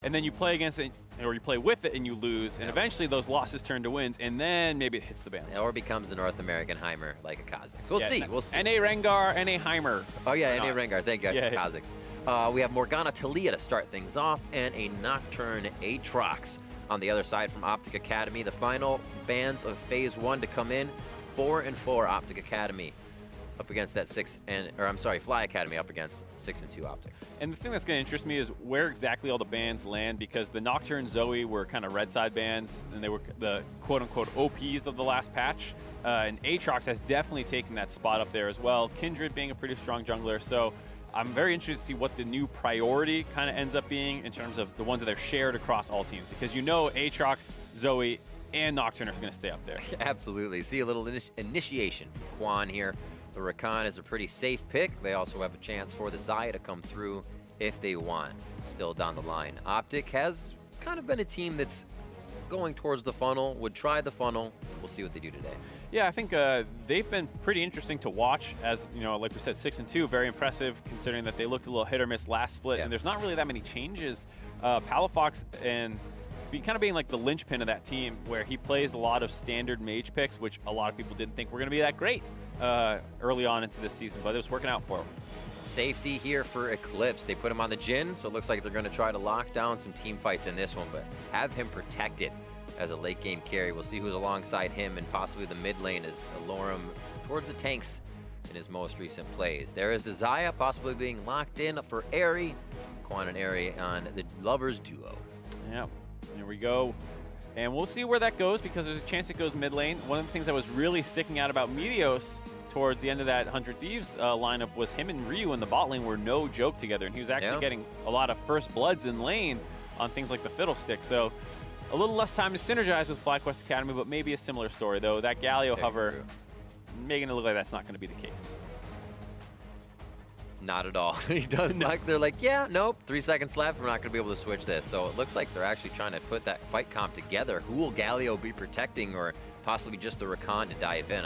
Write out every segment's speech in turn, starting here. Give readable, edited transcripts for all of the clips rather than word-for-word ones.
and then you play against it, or you play with it and you lose, and eventually those losses turn to wins, and then maybe it hits the ban. Or becomes the North American Heimer, like a Kazakh. So we'll see. We'll see. NA Rengar, NA Heimer. Oh yeah, NA Rengar. Thank you, guys. Kazakhs. We have Morgana Talia to start things off, and a Nocturne Aatrox on the other side from OpTic Academy. The final bands of Phase 1 to come in. 4 and 4 OpTic Academy up against that FLYA Academy up against 6 and 2 OpTic. And the thing that's going to interest me is where exactly all the bans land, because the Nocturne Zoe were kind of red side bans, and they were the quote-unquote OPs of the last patch. And Aatrox has definitely taken that spot up there as well. Kindred being a pretty strong jungler, so I'm very interested to see what the new priority kind of ends up being in terms of the ones that are shared across all teams, because you know Aatrox, Zoe, and Nocturne are going to stay up there. Absolutely. See a little initiation from Quan here. The Rakan is a pretty safe pick. They also have a chance for the Xayah to come through if they want. Still down the line. OpTic has kind of been a team that's going towards the funnel, would try the funnel. We'll see what they do today. Yeah, I think they've been pretty interesting to watch. As you know, like we said, 6 and 2, very impressive considering that they looked a little hit or miss last split, and there's not really that many changes. Palafox and kind of being like the linchpin of that team, where he plays a lot of standard mage picks, which a lot of people didn't think were going to be that great early on into this season, but it was working out for him. Safety here for Eclipse. They put him on the Jhin, so it looks like they're going to try to lock down some team fights in this one, but have him protected as a late game carry. We'll see who's alongside him, and possibly the mid lane as Alorum towards the tanks in his most recent plays. There is the Xayah possibly being locked in for Airy. Quan and Airy on the Lovers duo. Yeah, here we go. And we'll see where that goes, because there's a chance it goes mid lane. One of the things that was really sticking out about Meteos towards the end of that 100 Thieves lineup was him and Ryu in the bot lane were no joke together, and he was actually getting a lot of first bloods in lane on things like the Fiddlestick. So a little less time to synergize with FlyQuest Academy, but maybe a similar story, though. That Galio hover, making it look like that's not going to be the case. Not at all. He does like, they're like, yeah, nope, 3 seconds left, we're not going to be able to switch this. So it looks like they're actually trying to put that fight comp together. Who will Galio be protecting, or possibly just the Rakan to dive in?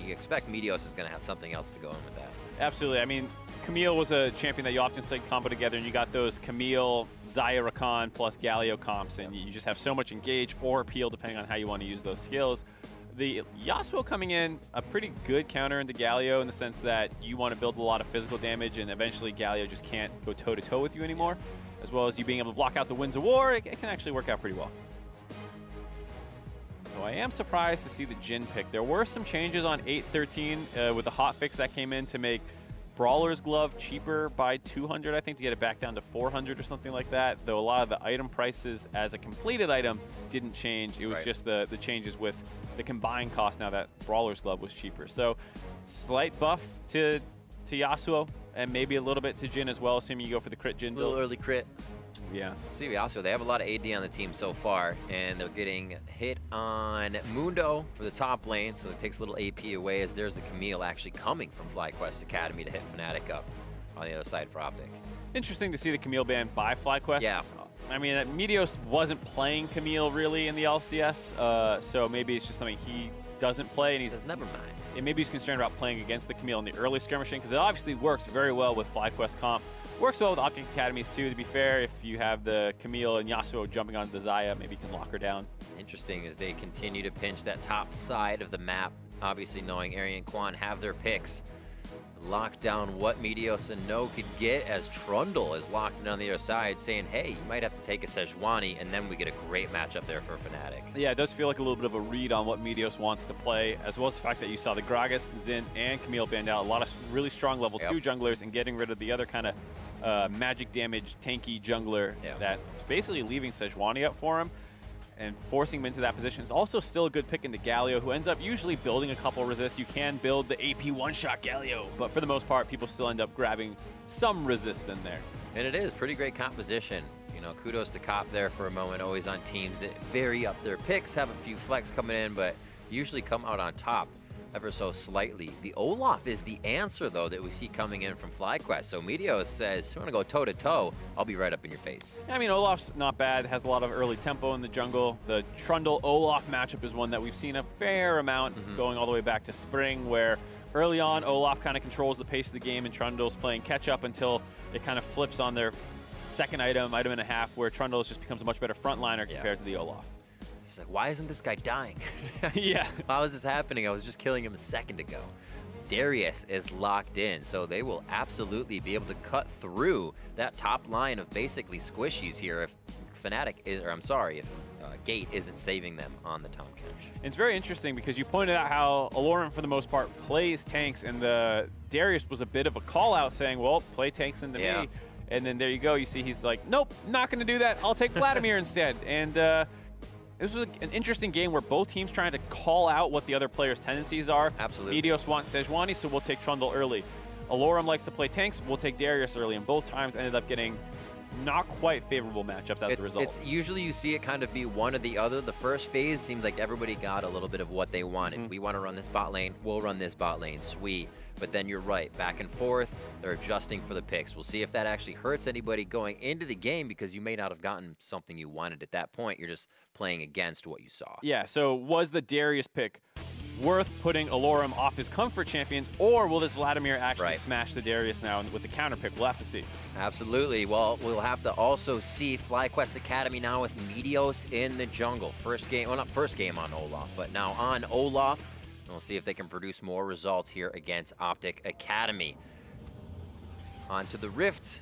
You expect Meteos is going to have something else to go in with that. Absolutely. I mean, Camille was a champion that you often see combo together, and you got those Camille, Xayah, Rakan plus Galio comps, and you just have so much engage or appeal depending on how you want to use those skills. The Yasuo coming in, a pretty good counter into Galio in the sense that you want to build a lot of physical damage, and eventually Galio just can't go toe-to-toe with you anymore, as well as you being able to block out the Winds of War. It can actually work out pretty well. So I am surprised to see the Jhin pick. There were some changes on 8.13 with the hotfix that came in to make Brawler's Glove cheaper by 200, I think, to get it back down to 400 or something like that, though a lot of the item prices as a completed item didn't change. It was just the changes with the combined cost now that Brawler's Glove was cheaper. So slight buff to Yasuo, and maybe a little bit to Jhin as well, assuming you go for the crit Jhin build. A little early crit. Yeah. See, Yasuo, they have a lot of AD on the team so far, and they're getting hit on Mundo for the top lane, so it takes a little AP away, as there's the Camille actually coming from FlyQuest Academy to hit Fnatic up on the other side for OpTic. Interesting to see the Camille ban by FlyQuest. Yeah. I mean, Meteos wasn't playing Camille really in the LCS, so maybe it's just something he doesn't play, and he's never mind. And maybe he's concerned about playing against the Camille in the early skirmishing, because it obviously works very well with FlyQuest comp. Works well with OpTic Academies too, to be fair. If you have the Camille and Yasuo jumping onto the Xayah, maybe you can lock her down. Interesting as they continue to pinch that top side of the map, obviously knowing Ari and Quan have their picks. Lock down what Meteos and No could get, as Trundle is locked in on the other side, saying, hey, you might have to take a Sejuani, and then we get a great matchup there for Fnatic. Yeah, it does feel like a little bit of a read on what Meteos wants to play, as well as the fact that you saw the Gragas, Xin, and Camille banned out. A lot of really strong level 2 junglers, and getting rid of the other kind of magic damage tanky jungler that was basically leaving Sejuani up for him and forcing him into that position. Is also still a good pick into Galio, who ends up usually building a couple resist. You can build the AP one-shot Galio, but for the most part, people still end up grabbing some resists in there. And it is pretty great composition. You know, kudos to Cop there for a moment, always on teams that vary up their picks, have a few flex coming in, but usually come out on top ever so slightly. The Olaf is the answer, though, that we see coming in from FlyQuest. So Meteos says, you want to go toe-to-toe, I'll be right up in your face. I mean, Olaf's not bad, has a lot of early tempo in the jungle. The Trundle-Olaf matchup is one that we've seen a fair amount going all the way back to spring, where early on, Olaf kind of controls the pace of the game, and Trundle's playing catch-up until it kind of flips on their second item and a half, where Trundle just becomes a much better frontliner compared to the Olaf. She's like, why isn't this guy dying? Yeah. How is this happening? I was just killing him a second ago. Darius is locked in, so they will absolutely be able to cut through that top line of basically squishies here if Fnatic is, or I'm sorry, if Gate isn't saving them on the Tahm Kench. It's very interesting because you pointed out how Alorum, for the most part, plays tanks, and the Darius was a bit of a call-out saying, well, play tanks into me. And then there you go. You see he's like, nope, not going to do that. I'll take Vladimir instead. And this was an interesting game where both teams trying to call out what the other player's tendencies are. Absolutely. Meteos wants Sejuani, so we'll take Trundle early. Alorum likes to play tanks, we'll take Darius early, and both times ended up getting not quite favorable matchups as a result. It's usually you see it kind of be one or the other. The first phase seemed like everybody got a little bit of what they wanted. We want to run this bot lane, we'll run this bot lane, sweet. But then you're right, back and forth, they're adjusting for the picks. We'll see if that actually hurts anybody going into the game, because you may not have gotten something you wanted at that point. You're just playing against what you saw. Yeah, so was the Darius pick worth putting Alorum off his comfort champions, or will this Vladimir actually smash the Darius now with the counter pick? We'll have to see. Absolutely. Well, we'll have to also see FlyQuest Academy now with Meteos in the jungle. First game, well, not first game on Olaf, but now on Olaf. And we'll see if they can produce more results here against OpTic Academy. On to the Rift.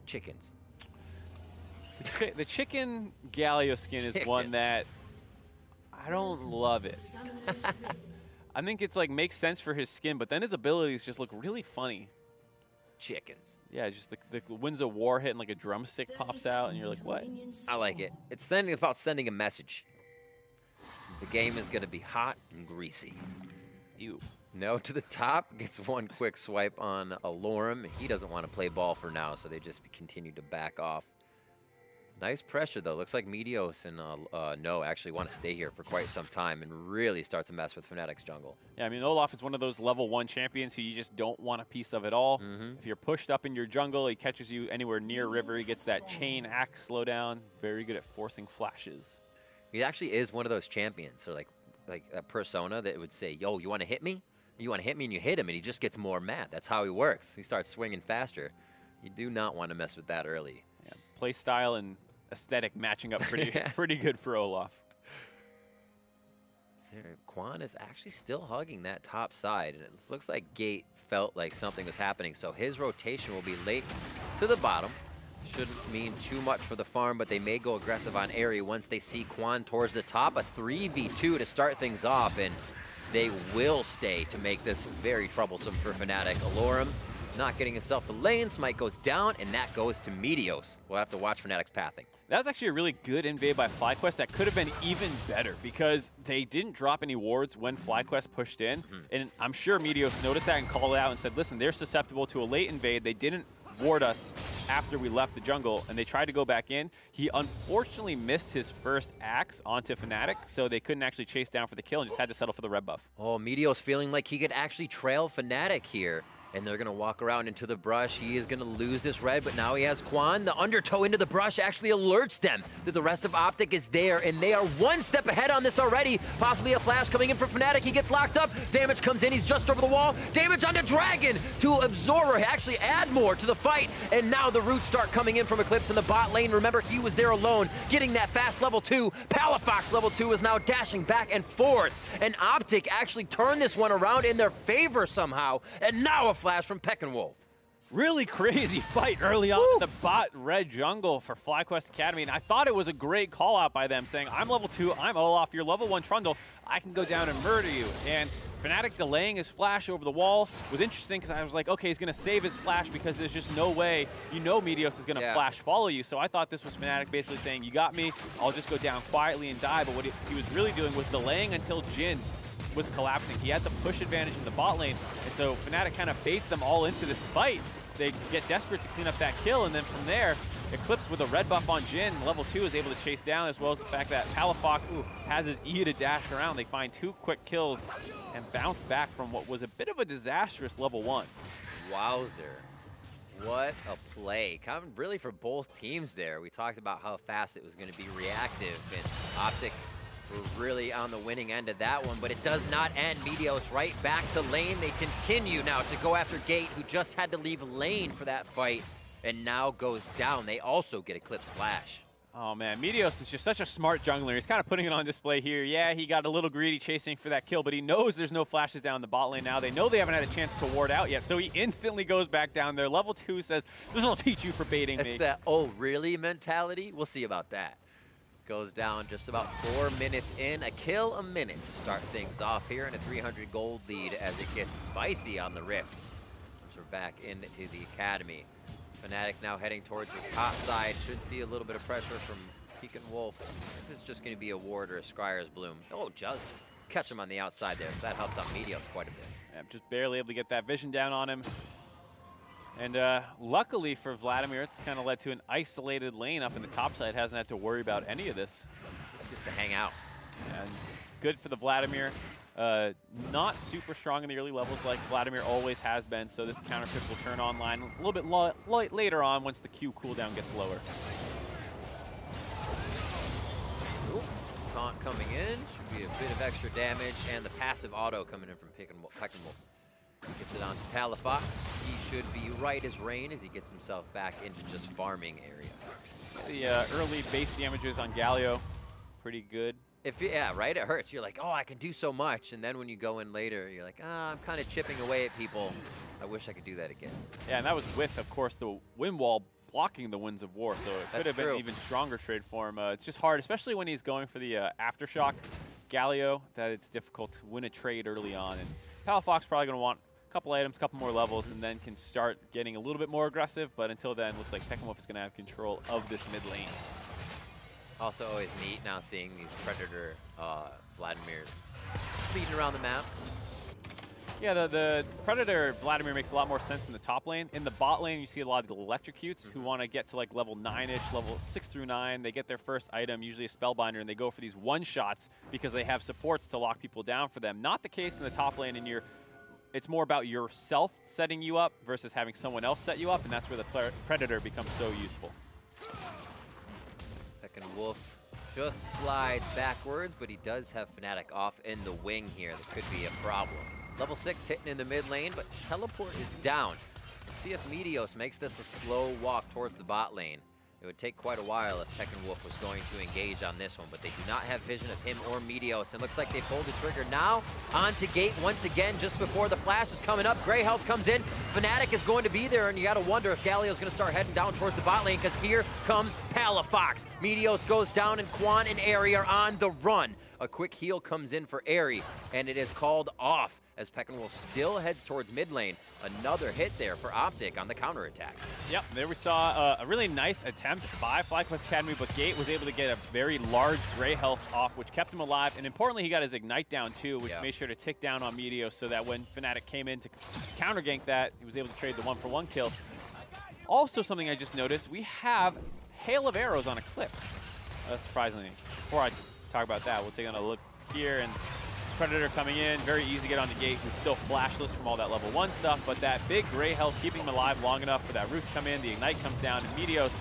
Chickens. The chicken Galio skin is one that I don't love it. I think it's like makes sense for his skin, but then his abilities just look really funny. Chickens. Yeah, just the winds of war hit and like a drumstick pops out, and you're like, what? I like it. It's about sending a message. The game is going to be hot and greasy. Ew. No to the top. Gets one quick swipe on Alorum. He doesn't want to play ball for now, so they just continue to back off. Nice pressure, though. Looks like Meteos and No actually want to stay here for quite some time and really start to mess with Fnatic's jungle. Yeah, I mean, Olaf is one of those level 1 champions who you just don't want a piece of at all. If you're pushed up in your jungle, he catches you anywhere near river. He gets that chain axe slowdown. Very good at forcing flashes. He actually is one of those champions, so like a persona that would say, yo, you want to hit me? You want to hit me, and you hit him, and he just gets more mad. That's how he works. He starts swinging faster. You do not want to mess with that early. Yeah, play style and aesthetic matching up pretty good for Olaf. Quan is actually still hugging that top side, and it looks like Gate felt like something was happening, so his rotation will be late to the bottom. Shouldn't mean too much for the farm, but they may go aggressive on Airy once they see Quan towards the top. A 3v2 to start things off, and they will stay to make this very troublesome for Fnatic. Alorum not getting himself to lane. Smite goes down, and that goes to Meteos. We'll have to watch Fnatic's pathing. That was actually a really good invade by FlyQuest that could have been even better because they didn't drop any wards when FlyQuest pushed in. And I'm sure Meteos noticed that and called it out and said, listen, they're susceptible to a late invade. They didn't ward us after we left the jungle, and they tried to go back in. He unfortunately missed his first axe onto Fnatic, so they couldn't actually chase down for the kill and just had to settle for the red buff. Oh, Meteos feeling like he could actually trail Fnatic here. And they're going to walk around into the brush. He is going to lose this red, but now he has Quan. The undertow into the brush actually alerts them that the rest of OpTic is there, and they are one step ahead on this already. Possibly a flash coming in for Fnatic. He gets locked up. Damage comes in. He's just over the wall. Damage on the Dragon to Absorber. Actually add more to the fight. And now the roots start coming in from Eclipse in the bot lane. Remember, he was there alone, getting that fast level 2. Palafox level 2 is now dashing back and forth. And OpTic actually turned this one around in their favor somehow. And now a flash from Peckinwolf. Really crazy fight early on in the bot red jungle for FlyQuest Academy, and I thought it was a great call out by them saying, I'm level 2, I'm Olaf, you're level 1 Trundle, I can go down and murder you. And Fnatic delaying his flash over the wall was interesting because I was like, okay, he's going to save his flash because there's just no way, you know Meteos is going to flash follow you. So I thought this was Fnatic basically saying, you got me, I'll just go down quietly and die. But what he was really doing was delaying until Jhin was collapsing. He had the push advantage in the bot lane, and so Fnatic kind of baits them all into this fight. They get desperate to clean up that kill, and then from there, Eclipse with a red buff on Jhin, level 2 is able to chase down, as well as the fact that Palafox has his E to dash around. They find 2 quick kills and bounce back from what was a bit of a disastrous level 1. Wowzer. What a play. Coming really for both teams there. We talked about how fast it was going to be reactive, and OpTic were really on the winning end of that one, but it does not end. Meteos right back to lane. They continue now to go after Gate, who just had to leave lane for that fight. and now goes down. They also get Eclipse Flash. Oh man, Meteos is just such a smart jungler. He's kind of putting it on display here. Yeah, he got a little greedy chasing for that kill, but he knows there's no flashes down the bot lane now. They know they haven't had a chance to ward out yet, so he instantly goes back down there. Level 2 says, this will teach you for baiting me. It's that, oh really mentality? We'll see about that. Goes down just about 4 minutes in. A kill a minute to start things off here, and a 300 gold lead as it gets spicy on the Rift. So we're back into the Academy. Fnatic now heading towards his top side. Should see a little bit of pressure from Pekin Wolf. This is just going to be a ward or a Scryer's Bloom. Oh, just catch him on the outside there, so that helps out Meteos quite a bit. Yeah, just barely able to get that vision down on him. And luckily for Vladimir, it's kind of led to an isolated lane up in the top side. Hasn't had to worry about any of this. Just gets to hang out. And good for the Vladimir. Not super strong in the early levels like Vladimir always has been, so this counter pick will turn online a little bit later on once the Q cooldown gets lower. Ooh, taunt coming in, should be a bit of extra damage, and the passive auto coming in from Pekin Wolf. Gets it on to Palafox. He should be right as rain as he gets himself back into just farming area. The early base damages on Galio, pretty good. Yeah, right? It hurts. You're like, oh, I can do so much. And then when you go in later, you're like, I'm kind of chipping away at people. I wish I could do that again. Yeah, and that was with, of course, the wind wall blocking the Winds of War. So it could have been an even stronger trade for him. It's just hard, especially when he's going for the Aftershock Galio, that it's difficult to win a trade early on. And Palafox probably going to want a couple items, a couple more levels, and then can start getting a little bit more aggressive. But until then, looks like Pekin Wolf is going to have control of this mid lane. Also always neat now seeing these Predator Vladimirs speeding around the map. Yeah, the Predator Vladimir makes a lot more sense in the top lane. In the bot lane, you see a lot of the electrocutes who want to get to like level 9-ish, level 6 through 9. They get their first item, usually a Spellbinder, and they go for these one-shots because they have supports to lock people down for them. Not the case in the top lane, and it's more about yourself setting you up versus having someone else set you up, and that's where the Predator becomes so useful. Pekin Wolf just slides backwards, but he does have Fnatic off in the wing here. That could be a problem. Level 6 hitting in the mid lane, but teleport is down. Let's see if Meteos makes this a slow walk towards the bot lane. It would take quite a while if Pekin Wolf was going to engage on this one, but they do not have vision of him or Meteos. It looks like they pulled the trigger now. Onto gate once again, just before the flash is coming up. Grey Health comes in. Fnatic is going to be there, and you got to wonder if Galio's going to start heading down towards the bot lane, because here comes Palafox. Meteos goes down, and Quan and Aery are on the run. A quick heal comes in for Aery, and it is called off as Pekin Wolf still heads towards mid lane. Another hit there for OpTic on the counterattack. Yep, there we saw a really nice attempt by FlyQuest Academy, but Gate was able to get a very large Grey Health off, which kept him alive. And importantly, he got his Ignite down too, which made sure to tick down on Meteos, so that when Fnatic came in to counter gank that, he was able to trade the 1-for-1 kill. Also, something I just noticed, we have Hail of Arrows on Eclipse. Surprisingly. Before I talk about that, we'll take a look here, and Predator coming in, very easy to get on the Gate, who's still flashless from all that level 1 stuff, but that big Grey Health keeping him alive long enough for that root to come in, the Ignite comes down, and Meteos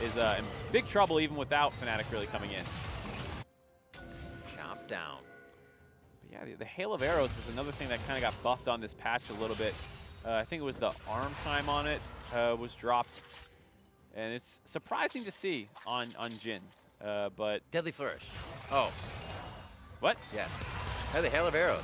is in big trouble even without Fnatic really coming in. Chomp down. But yeah, the Hail of Arrows was another thing that kind of got buffed on this patch a little bit. I think it was the arm time on it was dropped, and it's surprising to see on Jhin, but... Deadly Flourish. Oh. What? Yes. Oh, the Hail of Arrows.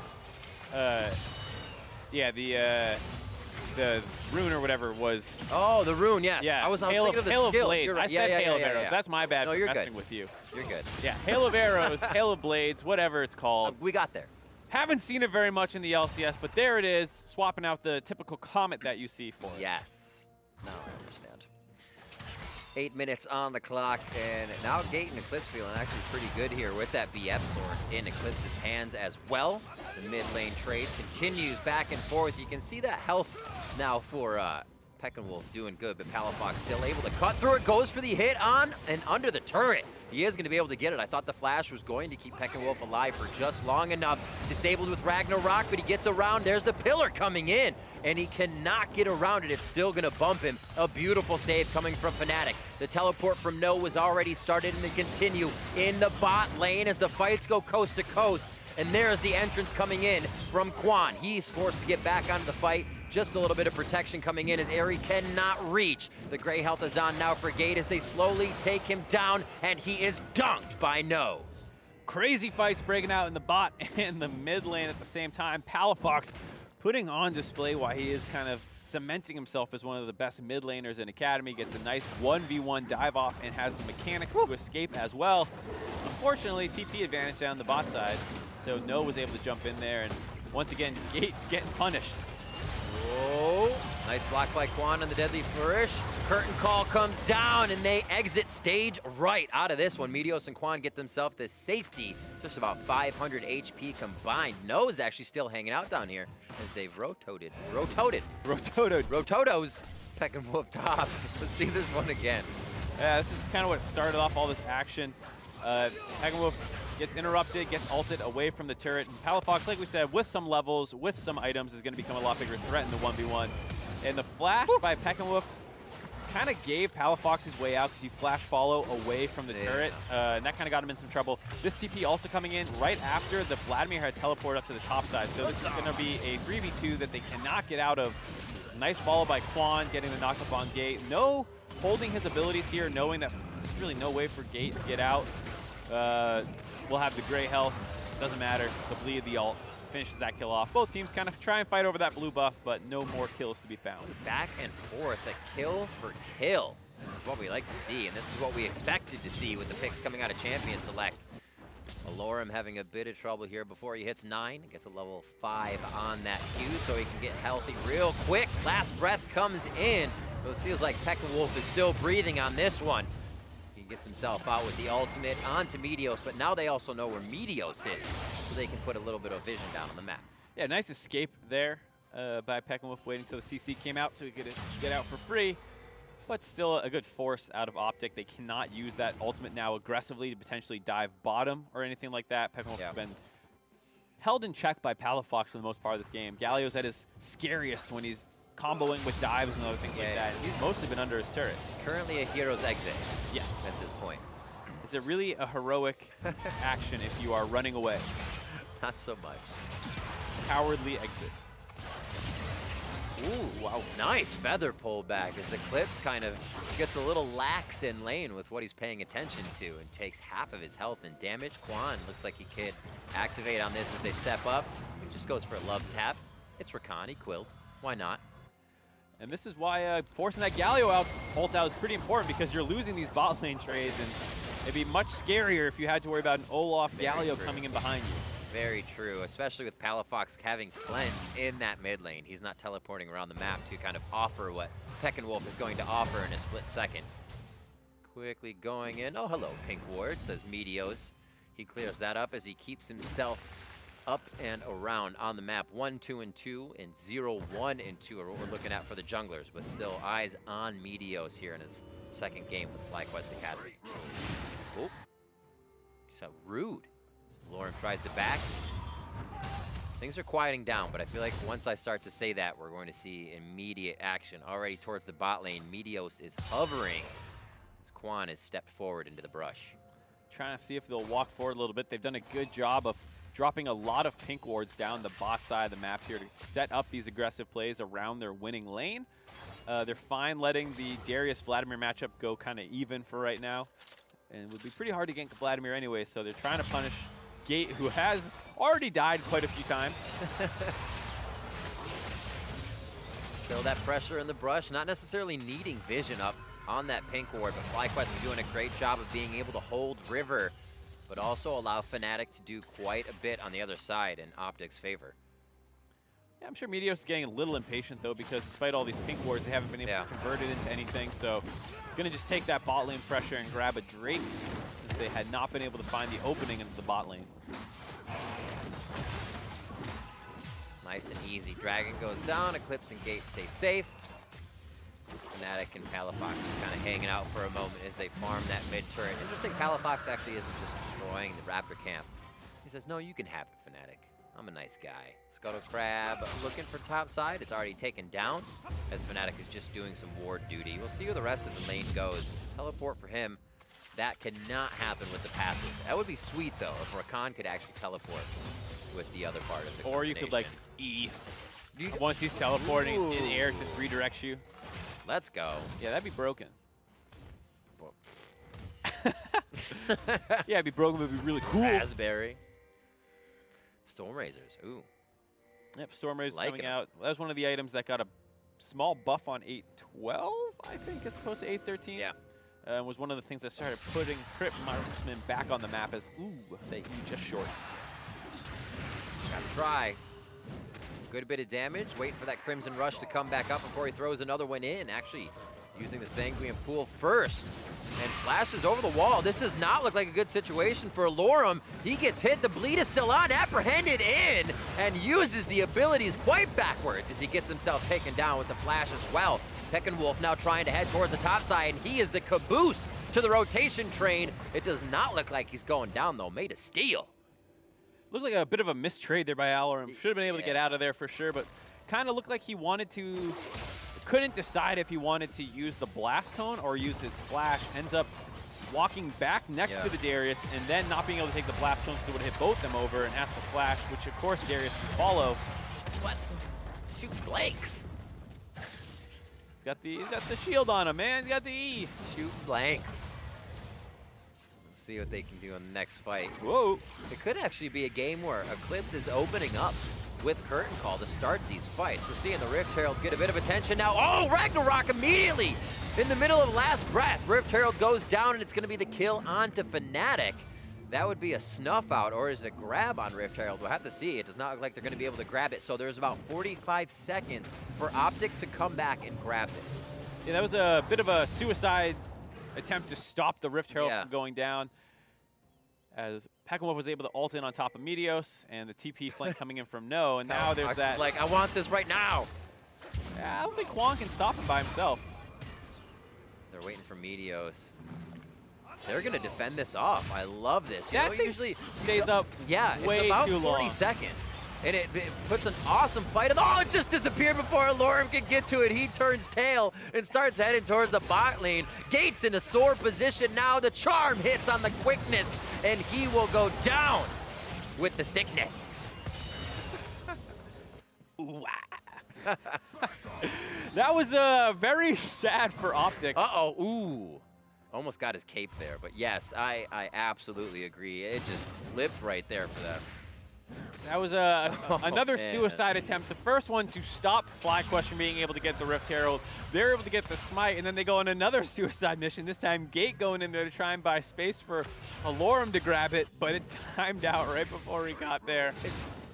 Yeah, the rune or whatever was... Oh, the rune, yes. Yeah, I was thinking of the Hail of skill. Blades. Right. I said Hail of Arrows. That's my bad for messing with you. You're good. Yeah, Hail of Arrows, Hail of Blades, whatever it's called. We got there. Haven't seen it very much in the LCS, but there it is, swapping out the typical comet that you see for it. Yes. Now I understand. 8 minutes on the clock, and now Gate and Eclipse feeling actually pretty good here with that BF sword in Eclipse's hands as well. The mid lane trade continues back and forth. You can see that health now for Pekin Wolf doing good, but Palafox still able to cut through it, goes for the hit on and under the turret. He is going to be able to get it. I thought the flash was going to keep Pekin Wolf alive for just long enough. Disabled with Ragnarok, but he gets around. There's the pillar coming in, and he cannot get around it. It's still going to bump him. A beautiful save coming from Fnatic. The teleport from No was already started, and they continue in the bot lane as the fights go coast to coast. And there's the entrance coming in from Quan. He's forced to get back onto the fight. Just a little bit of protection coming in as Airy cannot reach. The gray health is on now for Gate as they slowly take him down, and he is dunked by No. Crazy fights breaking out in the bot and the mid lane at the same time. Palafox putting on display why he is kind of cementing himself as one of the best mid laners in Academy. Gets a nice 1v1 dive off and has the mechanics to escape as well. Unfortunately, TP advantage down the bot side, so No was able to jump in there, and once again, Gate's getting punished. Whoa, nice block by Quan on the deadly flourish. Curtain call comes down and they exit stage right out of this one. Meteos and Quan get themselves to safety, just about 500 HP combined. No's actually still hanging out down here as they've rototed. Rototos. Peck and Wolf top. Let's see this one again. Yeah, this is kind of what started off all this action. Peck and Wolf gets interrupted, gets ulted away from the turret. And Palafox, like we said, with some levels, with some items, is going to become a lot bigger threat in the 1v1. And the flash by Peckenwolf kind of gave Palafox his way out because he flash follow away from the turret. And that kind of got him in some trouble. This TP also coming in right after the Vladimir had teleported up to the top side. So this is going to be a 3v2 that they cannot get out of. Nice follow by Quan, getting the knockup on Gate. No holding his abilities here, knowing that there's really no way for Gate to get out. We'll have the gray health, doesn't matter. The bleed, the ult, finishes that kill off. Both teams kind of try and fight over that blue buff, but no more kills to be found. Back and forth, a kill for kill. This is what we like to see, and this is what we expected to see with the picks coming out of Champion Select. Alorum having a bit of trouble here before he hits 9. Gets a level 5 on that Q, so he can get healthy real quick. Last breath comes in. So it feels like Peckenwolf is still breathing on this one. Gets himself out with the ultimate onto Meteos, but now they also know where Meteos is, so they can put a little bit of vision down on the map. Yeah, nice escape there by Peckenwolf, waiting until the CC came out so he could get out for free, but still a good force out of OpTic. They cannot use that ultimate now aggressively to potentially dive bottom or anything like that. Peckenwolf has been held in check by Palafox for the most part of this game. Galio's at his scariest when he's comboing with dives and other things like that. He's mostly been under his turret. Currently a hero's exit. Yes. At this point. Is it really a heroic action if you are running away? Not so much. Cowardly exit. Ooh, wow. Nice feather pullback as Eclipse kind of gets a little lax in lane with what he's paying attention to and takes half of his health and damage. Quan looks like he could activate on this as they step up. He just goes for a love tap. It's Rakan, he quills. Why not? And this is why forcing that Galio ult out is pretty important, because you're losing these bot lane trades, and it'd be much scarier if you had to worry about an Olaf Galio coming in behind you. Very true, especially with Palafox having cleanse in that mid lane. He's not teleporting around the map to kind of offer what Peckenwolf is going to offer in a split second. Quickly going in. Oh, hello, Pink Ward, says Meteos. He clears that up as he keeps himself up and around on the map. 1, 2, and 2, and 0, 1, and 2 are what we're looking at for the junglers, but still eyes on Meteos here in his second game with FlyQuest Academy. Oh, so rude. Lauren tries to back. Things are quieting down, but I feel like once I start to say that, we're going to see immediate action. Already towards the bot lane, Meteos is hovering as Quan has stepped forward into the brush. Trying to see if they'll walk forward a little bit. They've done a good job of dropping a lot of pink wards down the bot side of the map here to set up these aggressive plays around their winning lane. They're fine letting the Darius-Vladimir matchup go kind of even for right now. And it would be pretty hard to gank Vladimir anyway, so they're trying to punish Gate, who has already died quite a few times. Still that pressure in the brush, not necessarily needing vision up on that pink ward, but FlyQuest is doing a great job of being able to hold River, but also allow Fnatic to do quite a bit on the other side in OpTic's favor. Yeah, I'm sure Meteos is getting a little impatient, though, because despite all these pink wards, they haven't been able to convert it into anything. So going to just take that bot lane pressure and grab a Drake, since they had not been able to find the opening into the bot lane. Nice and easy. Dragon goes down, Eclipse and Gate stay safe. Fnatic and Palafox just kind of hanging out for a moment as they farm that mid turret. Interesting, Palafox actually isn't just destroying the Raptor camp. He says, no, you can have it, Fnatic. I'm a nice guy. Scuttle Crab looking for top side. It's already taken down as Fnatic is just doing some ward duty. We'll see where the rest of the lane goes. Teleport for him. That cannot happen with the passive. That would be sweet, though, if Rakan could actually teleport with the other part of the Or you could, like, E Once he's teleporting in air to redirect you. Let's go. Yeah, that'd be broken. Yeah, it'd be broken, but it'd be really cool. Raspberry. Storm Razors. Ooh. Yep, Storm Razors coming out. That was one of the items that got a small buff on 8.12, I think, as opposed to 8.13. Yeah. Was one of the things that started putting Crypt Marksman back on the map as, ooh, that you just short. Gotta try. Good bit of damage. Waiting for that Crimson Rush to come back up before he throws another one in. Actually, using the Sanguine Pool first. And flashes over the wall. This does not look like a good situation for Alorum. He gets hit. The bleed is still on. Apprehended in. And uses the abilities quite backwards as he gets himself taken down with the flash as well. Peckinwolf now trying to head towards the top side. And he is the caboose to the rotation train. It does not look like he's going down, though. Made of steel. Looked like a bit of a mistrade there by Alorum. Should have been able to get out of there for sure, but kind of looked like he wanted to... Couldn't decide if he wanted to use the blast cone or use his flash. Ends up walking back next to the Darius and then not being able to take the blast cone because it would have hit both them over and has to flash, which of course Darius can follow. What? Shoot blanks. He's got the shield on him, man. He's got the E. Shoot blanks. Let's see what they can do in the next fight. Whoa. It could actually be a game where Eclipse is opening up with Curtain Call to start these fights. We're seeing the Rift Herald get a bit of attention now. Oh, Ragnarok immediately in the middle of last breath. Rift Herald goes down, and it's going to be the kill onto Fnatic. That would be a snuff out, or is it a grab on Rift Herald? We'll have to see. It does not look like they're going to be able to grab it, so there's about 45 seconds for OpTic to come back and grab this. Yeah, that was a bit of a suicide attempt to stop the Rift Herald from going down, as Peckinwolf was able to ult in on top of Meteos, and the TP flank coming in from No, and now there's that... Like, I want this right now! I don't think Kwon can stop him by himself. They're waiting for Meteos. They're going to defend this off. I love this. That thing usually stays up way it's about too 40 long. seconds. And it puts an awesome fight. Oh, it just disappeared before Alorum could get to it. He turns tail and starts heading towards the bot lane. Gates in a sore position now. The charm hits on the quickness, and he will go down with the sickness. That was very sad for OpTic. Uh-oh, ooh. Almost got his cape there, but yes, I absolutely agree. It just flipped right there for them. That was another suicide attempt. The first one to stop FlyQuest from being able to get the Rift Herald. They're able to get the smite, and then they go on another suicide mission. This time, Gate going in there to try and buy space for Alorum to grab it, but it timed out right before he got there.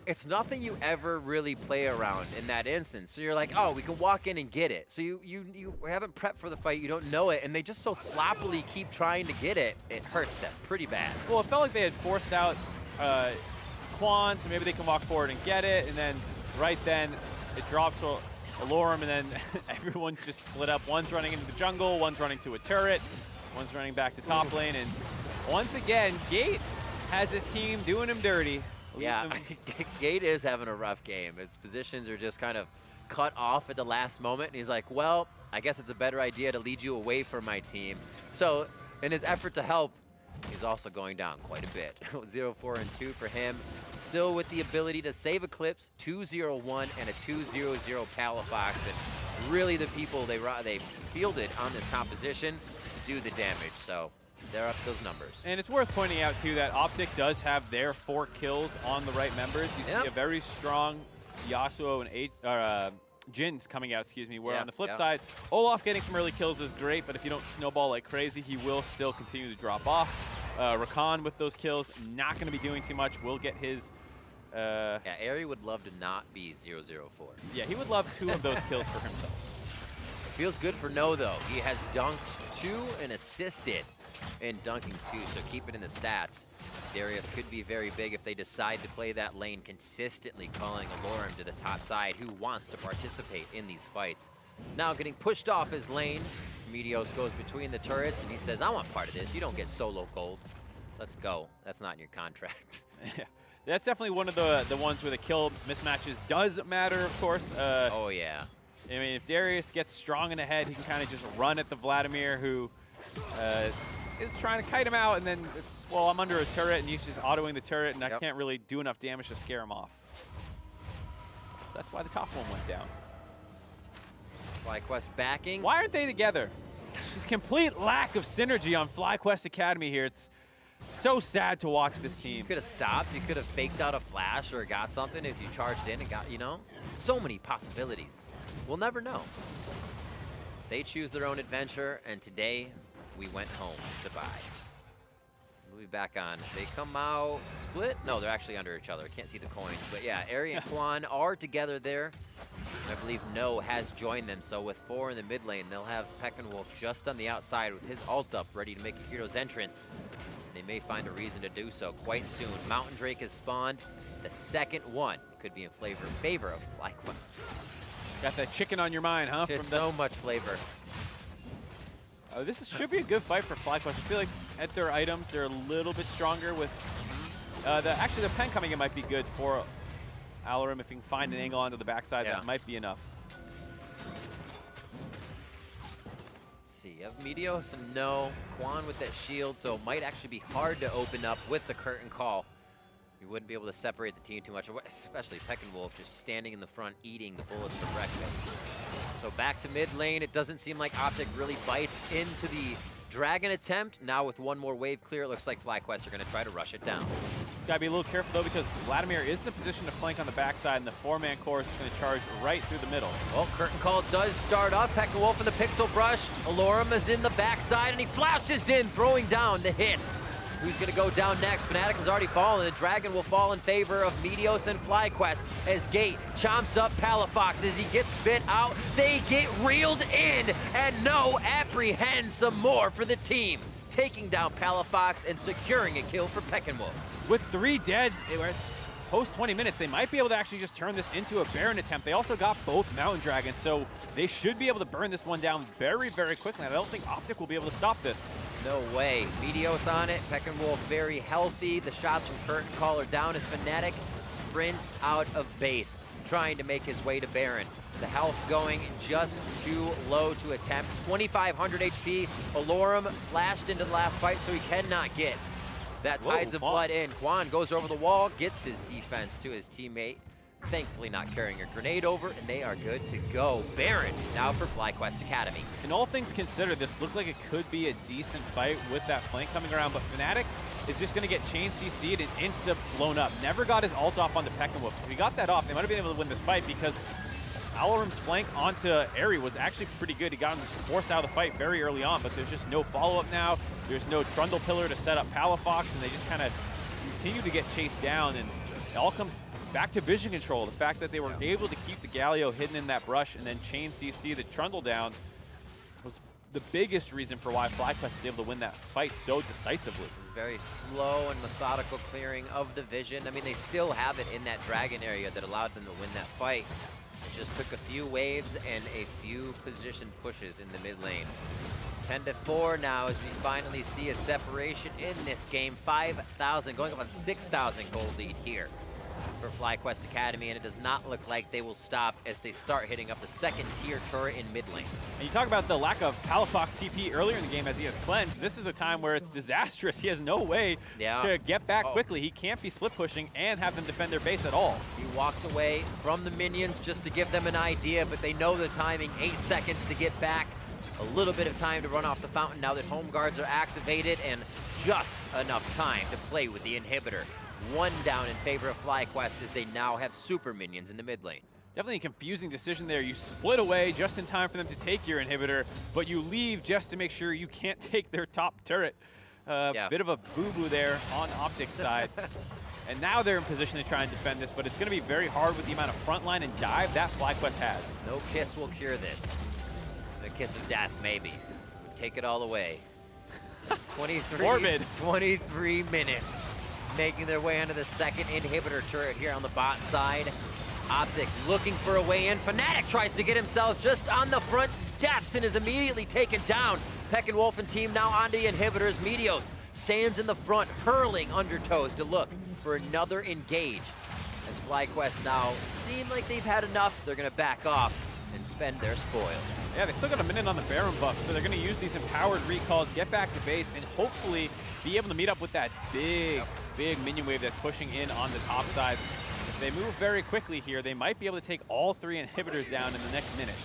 It's nothing you ever really play around in that instance. So you're like, oh, we can walk in and get it. So you haven't prepped for the fight, you don't know it, and they just so sloppily keep trying to get it. It hurts them pretty bad. Well, it felt like they had forced out Kwon, so maybe they can walk forward and get it, and then right then it drops Alorum, and then everyone's just split up. One's running into the jungle, one's running to a turret, one's running back to top lane, and once again, Gate has his team doing him dirty. Yeah, Gate is having a rough game. His positions are just kind of cut off at the last moment, and he's like, well, I guess it's a better idea to lead you away from my team. So in his effort to help, he's also going down quite a bit. 0-4 and 2 for him. Still with the ability to save Eclipse, 2-0-1 and a 2-0-0 Palafox. And really the people they fielded on this composition to do the damage. So they're up those numbers. And it's worth pointing out, too, that OpTic does have their 4 kills on the right members. You see a very strong Yasuo and Jin's coming out, where on the flip side, Olaf getting some early kills is great, but if you don't snowball like crazy, he will still continue to drop off. Rakan with those kills, not going to be doing too much. Will get his... yeah, Ari would love to not be 0-0-4. Yeah, he would love 2 of those kills for himself. Feels good for No, though. He has dunked 2 and assisted in dunking 2, so keep it in the stats. Darius could be very big if they decide to play that lane consistently, calling Alorum to the top side, who wants to participate in these fights. Now getting pushed off his lane, Meteos goes between the turrets, and he says, I want part of this. You don't get solo gold. Let's go. That's not in your contract. Yeah, that's definitely one of the ones where the kill mismatches does matter, of course. Oh, yeah. I mean, if Darius gets strong in the head, he can kind of just run at the Vladimir, who... is trying to kite him out, and then it's, well, I'm under a turret, and he's just autoing the turret, and I can't really do enough damage to scare him off. That's why the top one went down. FlyQuest backing. Why aren't they together? There's complete lack of synergy on FlyQuest Academy here. It's so sad to watch this team. You could have stopped. You could have faked out a flash or got something as you charged in and got, you know, so many possibilities. We'll never know. They choose their own adventure, and today we went home. Goodbye. We'll be back on. They come out split? No, they're actually under each other. I can't see the coins. But yeah, Ari and Quan are together there. I believe No has joined them. So with 4 in the mid lane, they'll have Peckinwolf just on the outside with his ult up, ready to make a hero's entrance. They may find a reason to do so quite soon. Mountain Drake has spawned. The second one could be in favor of FlyQuest. Got that chicken on your mind, huh? It's so much flavor. Oh, this should be a good fight for FlyQuest. I feel like at their items, they're a little bit stronger with actually the pen coming in might be good for Alarum if he can find an angle onto the backside. That might be enough. Let's see, you have Meteos and No. Quan with that shield, so it might actually be hard to open up with the curtain call. You wouldn't be able to separate the team too much, especially Peckinwolf just standing in the front eating the bullets for breakfast. So back to mid lane. It doesn't seem like OpTic really bites into the Dragon attempt. Now with one more wave clear, it looks like FlyQuest are going to try to rush it down. He's got to be a little careful though, because Vladimir is in the position to flank on the backside, and the 4-man chorus is going to charge right through the middle. Well, curtain call does start up. Peckinwolf in the pixel brush. Alarum is in the backside, and he flashes in, throwing down the hits. Who's going to go down next? Fnatic has already fallen. The Dragon will fall in favor of Meteos and FlyQuest as Gate chomps up Palafox. As he gets spit out, they get reeled in, and No apprehends some more for the team, taking down Palafox and securing a kill for Peckinwolf. With 3 dead, post 20 minutes, they might be able to actually just turn this into a Baron attempt. They also got both Mountain Dragons, so they should be able to burn this one down very, very quickly. And I don't think OpTic will be able to stop this. No way. Meteos on it. Peckinwolf very healthy. The shots from Curtain Call are down as Fnatic sprints out of base, trying to make his way to Baron. The health going just too low to attempt. 2,500 HP. Alarum flashed into the last fight, so he cannot get that Tides of Blood in. Quan goes over the wall, gets his defense to his teammate. Thankfully not carrying a grenade over, and they are good to go. Baron now for FlyQuest Academy. In all things considered, this looked like it could be a decent fight with that flank coming around, but Fnatic is just going to get chain CC'd and insta blown up. Never got his ult off onto Peckinwolf. If he got that off, they might have been able to win this fight, because Alarum's flank onto Ari was actually pretty good. He got him forced out of the fight very early on, but there's just no follow-up now. There's no Trundle Pillar to set up Palafox, and they just kind of continue to get chased down, and it all comes back to vision control. The fact that they were able to keep the Galio hidden in that brush and then chain CC the Trundle down was the biggest reason for why FlyQuest was able to win that fight so decisively. Very slow and methodical clearing of the vision. I mean, they still have it in that Dragon area that allowed them to win that fight. It just took a few waves and a few position pushes in the mid lane. 10-4 now as we finally see a separation in this game. 5,000, going up on 6,000 gold lead here for FlyQuest Academy, and it does not look like they will stop as they start hitting up the second tier turret in mid lane. And you talk about the lack of Palafox TP earlier in the game as he has cleansed. This is a time where it's disastrous. He has no way to get back quickly. He can't be split pushing and have them defend their base at all. He walks away from the minions just to give them an idea, but they know the timing, 8 seconds to get back. A little bit of time to run off the fountain now that home guards are activated, and just enough time to play with the inhibitor. 1 down in favor of FlyQuest as they now have super minions in the mid lane. Definitely a confusing decision there. You split away just in time for them to take your inhibitor, but you leave just to make sure you can't take their top turret. Bit of a boo-boo there on OpTic's side. And now they're in position to try and defend this, but it's going to be very hard with the amount of frontline and dive that FlyQuest has. No kiss will cure this. The kiss of death, maybe. Take it all away. 23 minutes. Making their way into the second inhibitor turret here on the bot side. OpTic looking for a way in. Fnatic tries to get himself just on the front steps and is immediately taken down. Peckinwolf and team now on the inhibitors. Meteos stands in the front, hurling undertows to look for another engage. As FlyQuest now seem like they've had enough, they're going to back off and spend their spoils. Yeah, they still got a minute on the Baron buff, so they're going to use these empowered recalls, get back to base, and hopefully be able to meet up with that big minion wave that's pushing in on the top side. if they move very quickly here, they might be able to take all 3 inhibitors down in the next minute.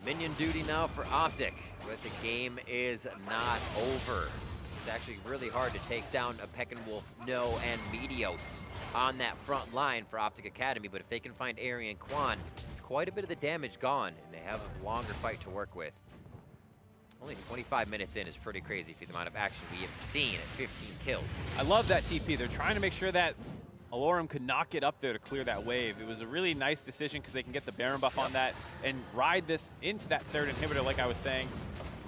Minion duty now for OpTic, but the game is not over. It's actually really hard to take down a Peckinwolf, No, and Meteos on that front line for OpTic Academy, but if they can find Ari and Quan, it's quite a bit of the damage gone, and they have a longer fight to work with. Only 25 minutes in is pretty crazy for the amount of action we have seen at 15 kills. I love that TP. They're trying to make sure that Alorum could not get up there to clear that wave. It was a really nice decision because they can get the Baron buff on that and ride this into that 3rd inhibitor, like I was saying.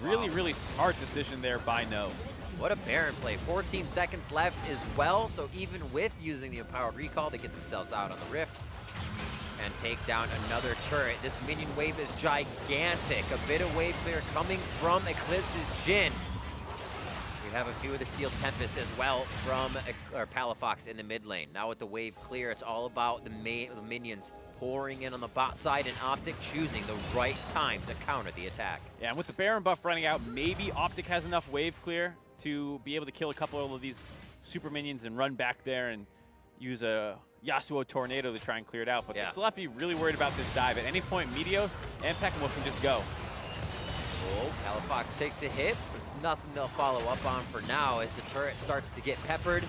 Really, really smart decision there by No. What a Baron play. 14 seconds left as well, so even with using the Empowered Recall, they get themselves out on the Rift and take down another turret. This minion wave is gigantic. A bit of wave clear coming from Eclipse's Jhin. We have a few of the Steel Tempest as well from Palafox in the mid lane. Now with the wave clear, it's all about the minions pouring in on the bot side and OpTic choosing the right time to counter the attack. Yeah, and with the Baron buff running out, maybe OpTic has enough wave clear to be able to kill a couple of these super minions and run back there and use a Yasuo Tornado to try and clear it out. But they still have to be really worried about this dive. At any point, Meteos and Peckinwolf can just go. Oh, Palafox takes a hit, but it's nothing they'll follow up on for now as the turret starts to get peppered.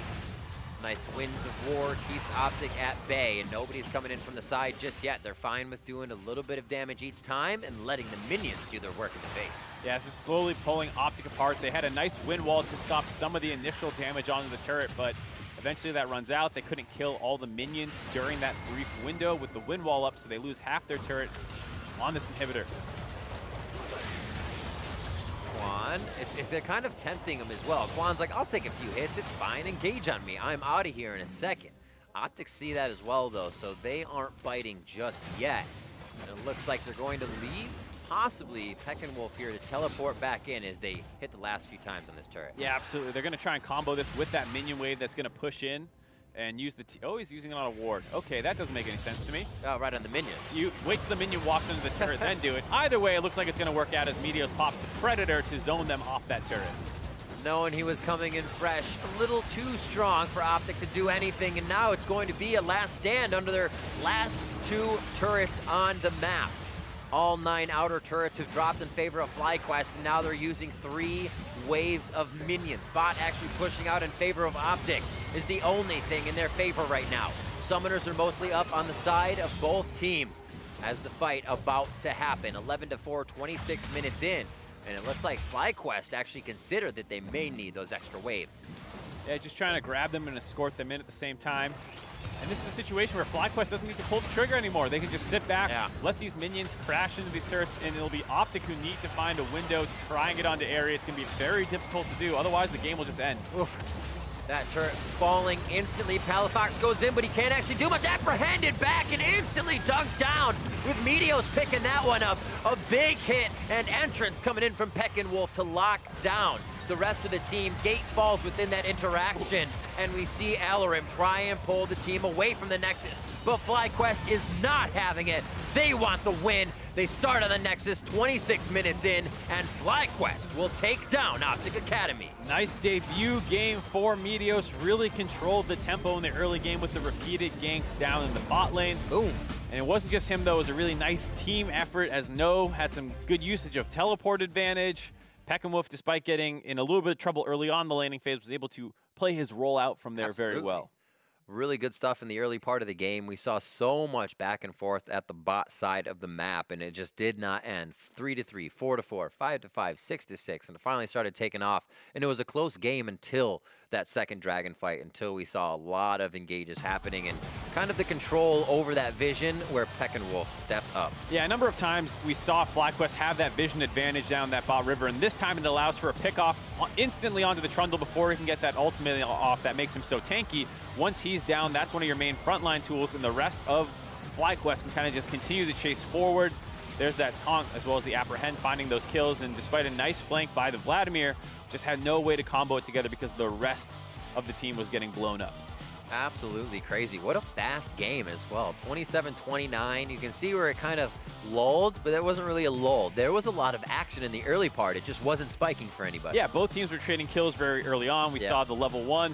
Nice Winds of War keeps OpTic at bay, and nobody's coming in from the side just yet. They're fine with doing a little bit of damage each time and letting the minions do their work in the base. Yeah, this is slowly pulling OpTic apart. They had a nice wind wall to stop some of the initial damage onto the turret, but eventually that runs out. They couldn't kill all the minions during that brief window with the wind wall up, so they lose half their turret on this inhibitor. Quan, they're kind of tempting him as well. Quan's like, I'll take a few hits, it's fine, engage on me, I'm out of here in a second. OpTic see that as well though, so they aren't biting just yet. And it looks like they're going to leave, possibly Peckinwolf here to teleport back in as they hit the last few times on this turret. Yeah, absolutely. They're going to try and combo this with that minion wave that's going to push in and use the oh, he's using it on a ward. Okay, that doesn't make any sense to me. Oh, right on the minion. You wait till the minion walks into the turret, then do it. Either way, it looks like it's going to work out as Meteos pops the Predator to zone them off that turret. Knowing he was coming in fresh, a little too strong for OpTic to do anything, and now it's going to be a last stand under their last 2 turrets on the map. All 9 outer turrets have dropped in favor of FlyQuest, and now they're using 3 waves of minions. Bot actually pushing out in favor of OpTic is the only thing in their favor right now. Summoners are mostly up on the side of both teams as the fight about to happen. 11-4, 26 minutes in, and it looks like FlyQuest actually consider that they may need those extra waves. Yeah, just trying to grab them and escort them in at the same time. And this is a situation where FlyQuest doesn't need to pull the trigger anymore. They can just sit back, let these minions crash into these turrets, and it'll be OpTic who need to find a window to try and get onto area. It's going to be very difficult to do. Otherwise, the game will just end. Oof. That turret falling instantly. Palafox goes in, but he can't actually do much. Apprehended back and instantly dunked down with Meteos picking that one up. A big hit and entrance coming in from Peckinwolf to lock down the rest of the team. Gate falls within that interaction, and we see Alarim try and pull the team away from the Nexus, but FlyQuest is not having it. They want the win. They start on the Nexus 26 minutes in, and FlyQuest will take down OpTic Academy. Nice debut game for Meteos. Really controlled the tempo in the early game with the repeated ganks down in the bot lane. Boom. And it wasn't just him, though. It was a really nice team effort as No had some good usage of teleport advantage. Peckinwolf, despite getting in a little bit of trouble early on in the laning phase, was able to play his role out from there very well. Really good stuff in the early part of the game. We saw so much back and forth at the bot side of the map, and it just did not end. 3-3, 4-4, 5-5, 6-6, and it finally started taking off. And it was a close game until that second dragon fight, until we saw a lot of engages happening and kind of the control over that vision where Peckinwolf stepped up. Yeah, a number of times we saw FlyQuest have that vision advantage down that bot river, and this time it allows for a pick-off instantly onto the Trundle before he can get that ultimate off that makes him so tanky. Once he's down, that's one of your main frontline tools, and the rest of FlyQuest can kind of just continue to chase forward. There's that taunt as well as the apprehend, finding those kills, and despite a nice flank by the Vladimir, just had no way to combo it together because the rest of the team was getting blown up. Absolutely crazy. What a fast game as well. 27-29. You can see where it kind of lulled, but there wasn't really a lull. There was a lot of action in the early part. It just wasn't spiking for anybody. Yeah, both teams were trading kills very early on. We saw the level 1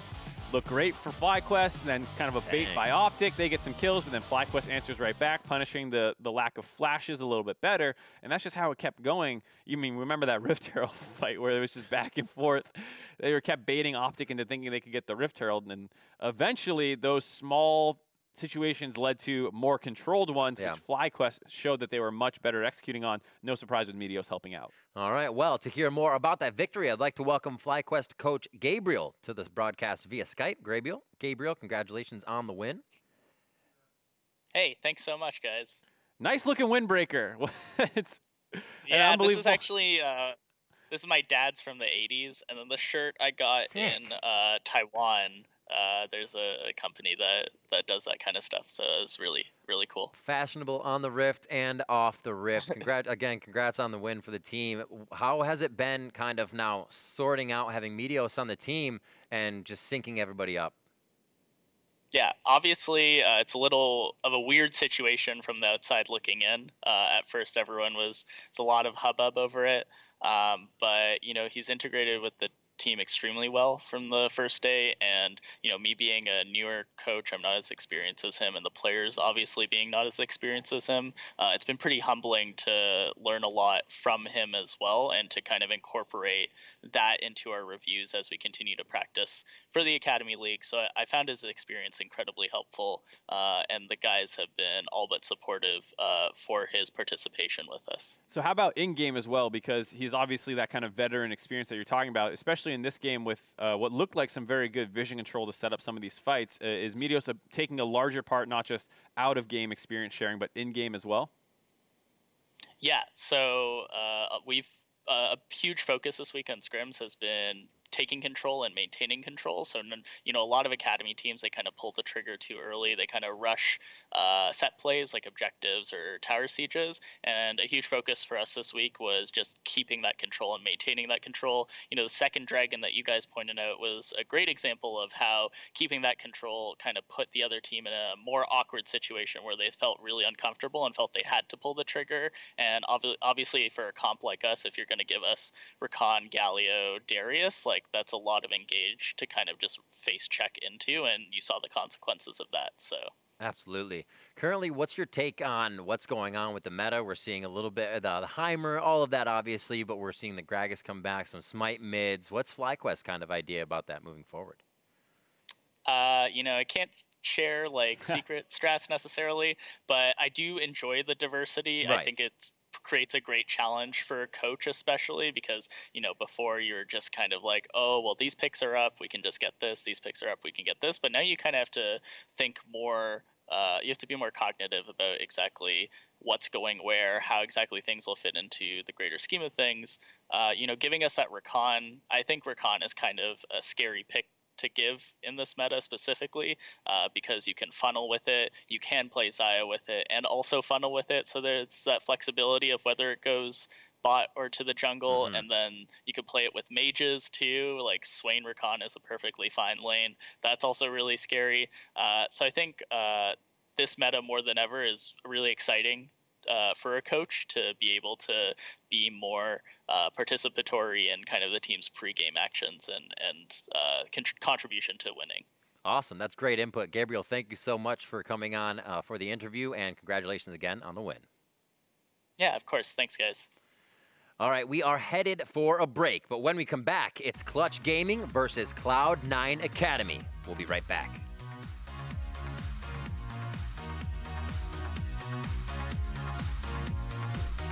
look great for FlyQuest, and then it's kind of a bait by OpTic. They get some kills, but then FlyQuest answers right back, punishing the lack of flashes a little bit better, and that's just how it kept going. You mean, remember that Rift Herald fight where it was just back and forth? They were kept baiting OpTic into thinking they could get the Rift Herald, and then eventually those small situations led to more controlled ones, which FlyQuest showed that they were much better at executing on. No surprise with Meteos helping out. All right, well, to hear more about that victory, I'd like to welcome FlyQuest coach Gabriel to the broadcast via Skype. Gabriel, congratulations on the win. Hey, thanks so much, guys. Nice looking windbreaker. It's yeah, this is actually this is my dad's from the 80s, and then the shirt I got in Taiwan. There's a company that does that kind of stuff, so it's really, really cool. Fashionable on the Rift and off the Rift. Congrats on the win for the team. How has it been kind of now sorting out having Meteos on the team and just syncing everybody up? Yeah, obviously it's a little of a weird situation from the outside looking in. At first, it's a lot of hubbub over it, but you know, he's integrated with the team extremely well from the first day, and you know, me being a newer coach, I'm not as experienced as him, and the players obviously being not as experienced as him, it's been pretty humbling to learn a lot from him as well, and to kind of incorporate that into our reviews as we continue to practice for the Academy League. So I found his experience incredibly helpful, and the guys have been all but supportive for his participation with us. So how about in-game as well, because he's obviously that kind of veteran experience that you're talking about, especially in this game with what looked like some very good vision control to set up some of these fights. Is Meteos taking a larger part, not just out-of-game experience sharing, but in-game as well? Yeah, so a huge focus this week on scrims has been taking control and maintaining control. So, you know, a lot of Academy teams, they kind of pull the trigger too early. They kind of rush set plays like objectives or tower sieges. And a huge focus for us this week was just keeping that control and maintaining that control. You know, the second dragon that you guys pointed out was a great example of how keeping that control kind of put the other team in a more awkward situation where they felt really uncomfortable and felt they had to pull the trigger. And obviously for a comp like us, if you're going to give us Rakan, Galio, Darius, like that's a lot of engage to kind of just face check into, and you saw the consequences of that. So absolutely. Currently, what's your take on what's going on with the meta? We're seeing a little bit of the Heimer, all of that obviously, but we're seeing the Gragas come back, some Smite mids. What's FlyQuest kind of idea about that moving forward? You know, I can't share like secret strats necessarily, but I do enjoy the diversity. Right. I think it's creates a great challenge for a coach, especially because, you know, before you're just kind of like, oh, well, these picks are up, we can just get this, these picks are up, we can get this. But now you kind of have to think more, you have to be more cognitive about exactly what's going where, how exactly things will fit into the greater scheme of things. You know, giving us that Rakan, I think Rakan is kind of a scary pick to give in this meta specifically, because you can funnel with it, you can play Xayah with it, and also funnel with it. So there's that flexibility of whether it goes bot or to the jungle, and then you could play it with mages too. Like Swain Rakan is a perfectly fine lane. That's also really scary. So I think this meta more than ever is really exciting for a coach to be able to be more participatory in kind of the team's pre-game actions and contribution to winning. Awesome. That's great input. Gabriel, thank you so much for coming on for the interview, and congratulations again on the win. Yeah, of course. Thanks, guys. All right, we are headed for a break, but when we come back, it's Clutch Gaming versus Cloud9 Academy. We'll be right back.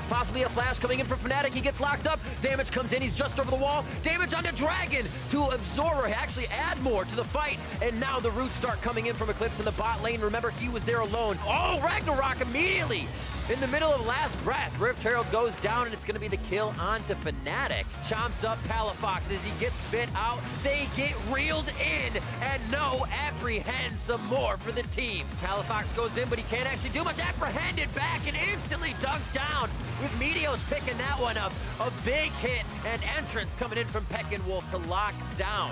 Possibly a flash coming in from Fnatic. He gets locked up. Damage comes in. He's just over the wall. Damage on the Dragon to absorb or actually add more to the fight. And now the roots start coming in from Eclipse in the bot lane. Remember, he was there alone. Oh, Ragnarok immediately in the middle of last breath. Rift Herald goes down, and it's going to be the kill onto Fnatic. Chomps up Palafox as he gets spit out. They get reeled in, and no, apprehend some more for the team. Palafox goes in, but he can't actually do much. Apprehended back and instantly dunked down, with Meteos picking that one up. A big hit and entrance coming in from Peckinwolf to lock down